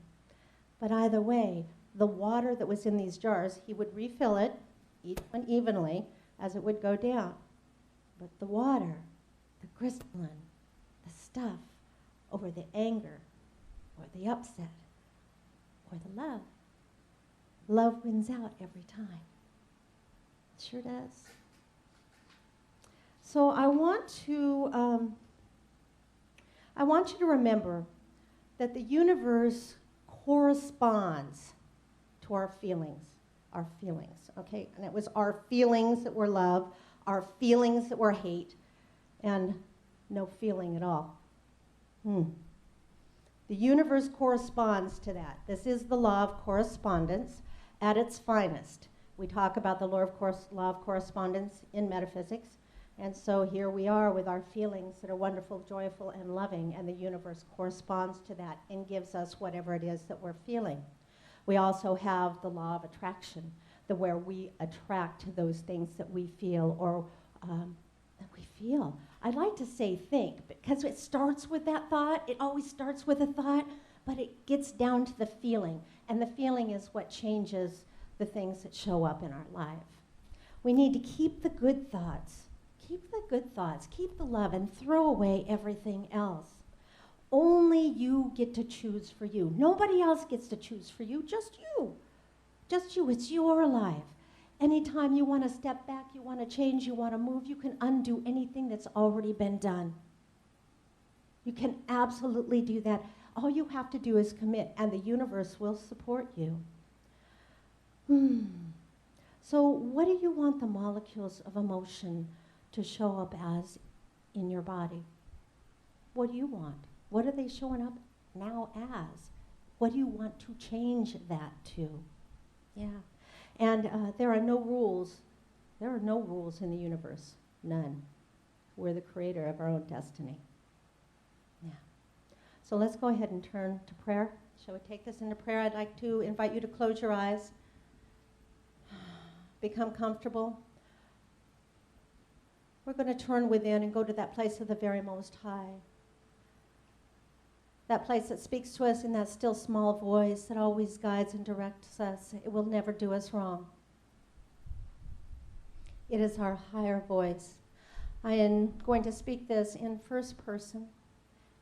But either way, the water that was in these jars, he would refill it, each one evenly, as it would go down. But the water, the crystalline, the stuff over the anger or the upset or the love, love wins out every time. It sure does. So I want you to remember that the universe corresponds to our feelings, okay? And it was our feelings that were love, our feelings that were hate, and no feeling at all. The universe corresponds to that. This is the law of correspondence at its finest. We talk about the law of correspondence in metaphysics. And so here we are with our feelings that are wonderful, joyful, and loving, and the universe corresponds to that and gives us whatever it is that we're feeling. We also have the law of attraction, where we attract those things that we feel or that we feel. I like to say think, because it starts with that thought. It always starts with a thought, but it gets down to the feeling, and the feeling is what changes the things that show up in our life. We need to keep the good thoughts. Keep the good thoughts, keep the love, and throw away everything else. Only you get to choose for you. Nobody else gets to choose for you, just you. Just you, it's your life. Anytime you want to step back, you want to change, you want to move, you can undo anything that's already been done. You can absolutely do that. All you have to do is commit, and the universe will support you. So what do you want the molecules of emotion to show up as in your body? What do you want? What are they showing up now as? What do you want to change that to? Yeah. And there are no rules. There are no rules in the universe. None. We're the creator of our own destiny. Yeah. So let's go ahead and turn to prayer. Shall we take this into prayer? I'd like to invite you to close your eyes. Become comfortable. We're going to turn within and go to that place of the very Most High. That place that speaks to us in that still small voice that always guides and directs us. It will never do us wrong. It is our higher voice. I am going to speak this in first person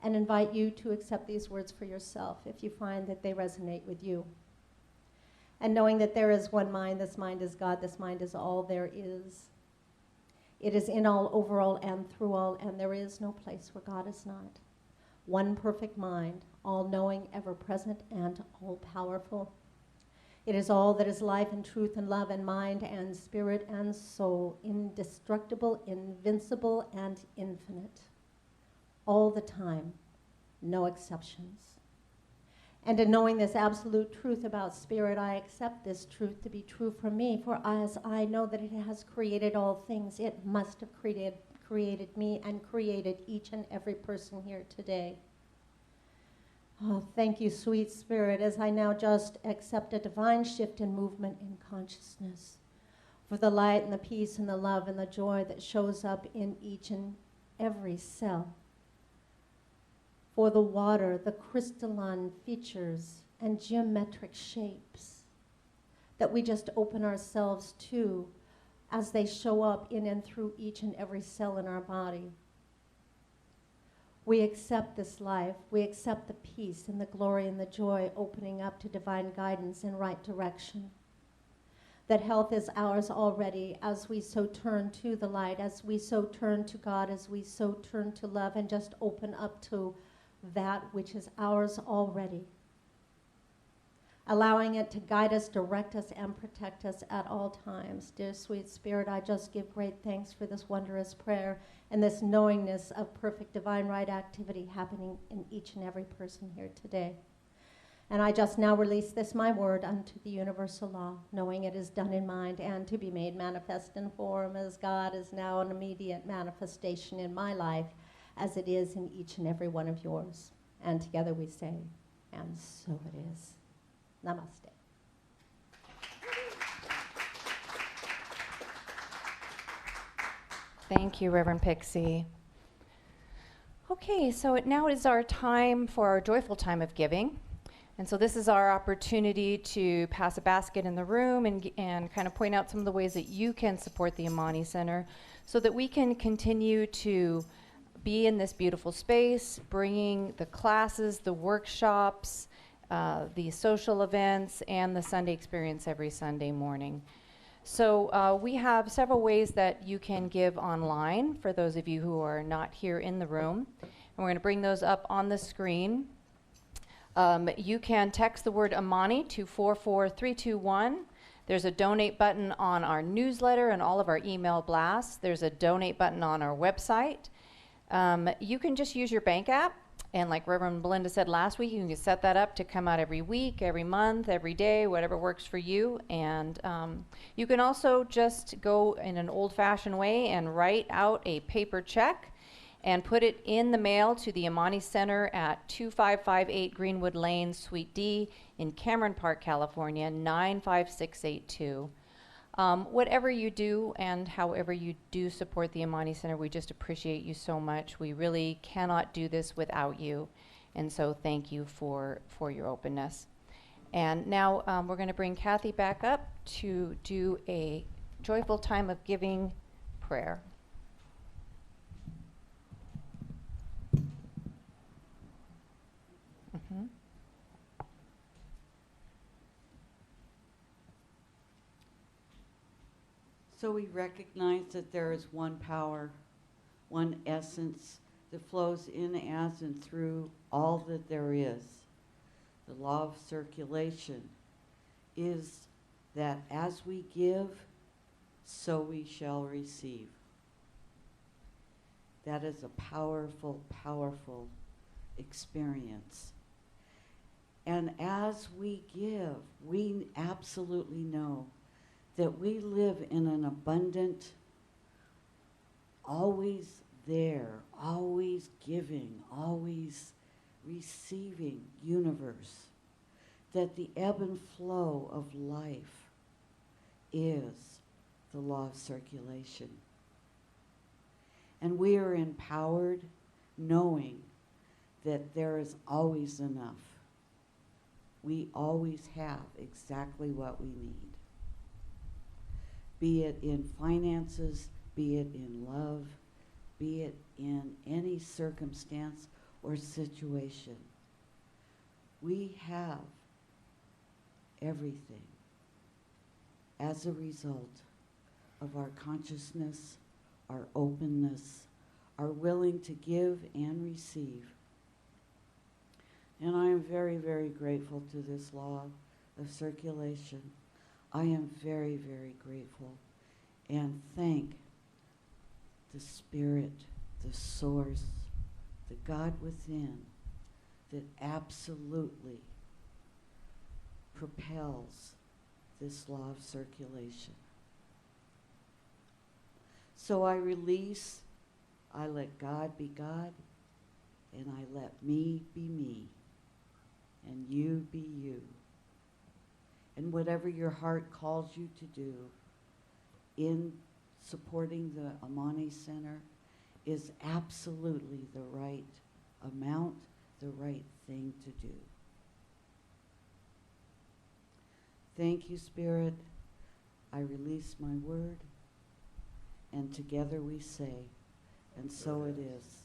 and invite you to accept these words for yourself if you find that they resonate with you. And knowing that there is one mind, this mind is God, this mind is all there is. It is in all, over all, and through all, and there is no place where God is not. One perfect mind, all-knowing, ever-present, and all-powerful. It is all that is life and truth and love and mind and spirit and soul, indestructible, invincible, and infinite. All the time, no exceptions. And in knowing this absolute truth about spirit, I accept this truth to be true for me. For as I know that it has created all things, it must have created me and created each and every person here today. Oh, thank you, sweet spirit, as I now just accept a divine shift in movement in consciousness, for the light and the peace and the love and the joy that shows up in each and every cell, for the water, the crystalline features and geometric shapes that we just open ourselves to as they show up in and through each and every cell in our body. We accept this life. We accept the peace and the glory and the joy opening up to divine guidance in right direction. That health is ours already as we so turn to the light, as we so turn to God, as we so turn to love and just open up to that which is ours already. Allowing it to guide us, direct us, and protect us at all times. Dear sweet spirit, I just give great thanks for this wondrous prayer and this knowingness of perfect divine right activity happening in each and every person here today. And I just now release this, my word, unto the universal law, knowing it is done in mind and to be made manifest in form, as God is now an immediate manifestation in my life, as it is in each and every one of yours. And together we say, and so it is. Namaste. Thank you, Reverend Pixie. Okay, so now is our time for our joyful time of giving. And so this is our opportunity to pass a basket in the room and kind of point out some of the ways that you can support the Amani Center so that we can continue to be in this beautiful space, bringing the classes, the workshops, the social events, and the Sunday experience every Sunday morning. So we have several ways that you can give online for those of you who are not here in the room. And we're going to bring those up on the screen. You can text the word Amani to 44321. There's a donate button on our newsletter and all of our email blasts. There's a donate button on our website. You can just use your bank app. And like Reverend Belinda said last week, you can set that up to come out every week, every month, every day, whatever works for you. And you can also just go in an old-fashioned way and write out a paper check and put it in the mail to the Amani Center at 2558 Greenwood Lane, Suite D in Cameron Park, California, 95682. Whatever you do and however you do support the Amani Center, we just appreciate you so much. We really cannot do this without you. And so thank you for your openness. And now we're going to bring Kathy back up to do a joyful time of giving prayer. Mm-hmm. So we recognize that there is one power, one essence that flows in as and through all that there is. The law of circulation is that as we give, so we shall receive. That is a powerful, powerful experience. And as we give, we absolutely know that we live in an abundant, always there, always giving, always receiving universe. That the ebb and flow of life is the law of circulation. And we are empowered knowing that there is always enough. We always have exactly what we need. Be it in finances, be it in love, be it in any circumstance or situation. We have everything as a result of our consciousness, our openness, our willing to give and receive. And I am very, very grateful to this law of circulation. I am very, very grateful and thank the Spirit, the Source, the God within that absolutely propels this law of circulation. So I release, I let God be God, and I let me be me, and you be you. And whatever your heart calls you to do in supporting the Amani Center is absolutely the right amount, the right thing to do. Thank you, Spirit. I release my word, and together we say, and so it is.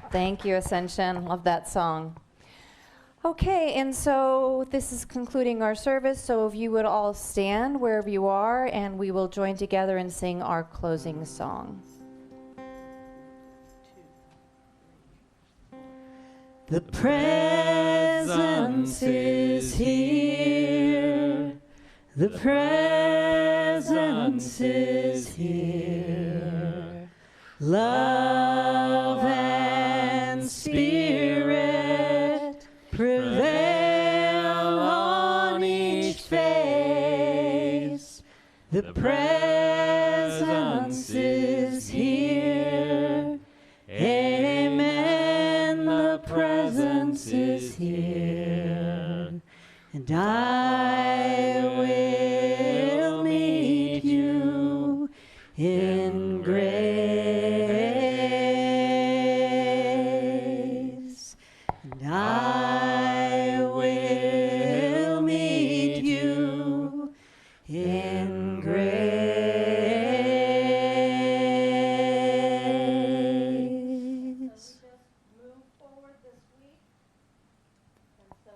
Thank you, Ascension. Love that song. Okay, and so this is concluding our service, so if you would all stand wherever you are, and we will join together and sing our closing song. The presence is here. The presence is here. Love and spirit prevail on each face. The presence is here. Amen. The presence is here. And I will meet you in grace. And I will meet you in grace. Move forward this week, and so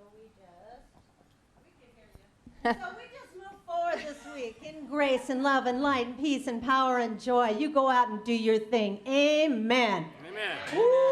we just move forward this week in grace and love and light and peace and power and joy. You go out and do your thing. Amen. Amen. Woo!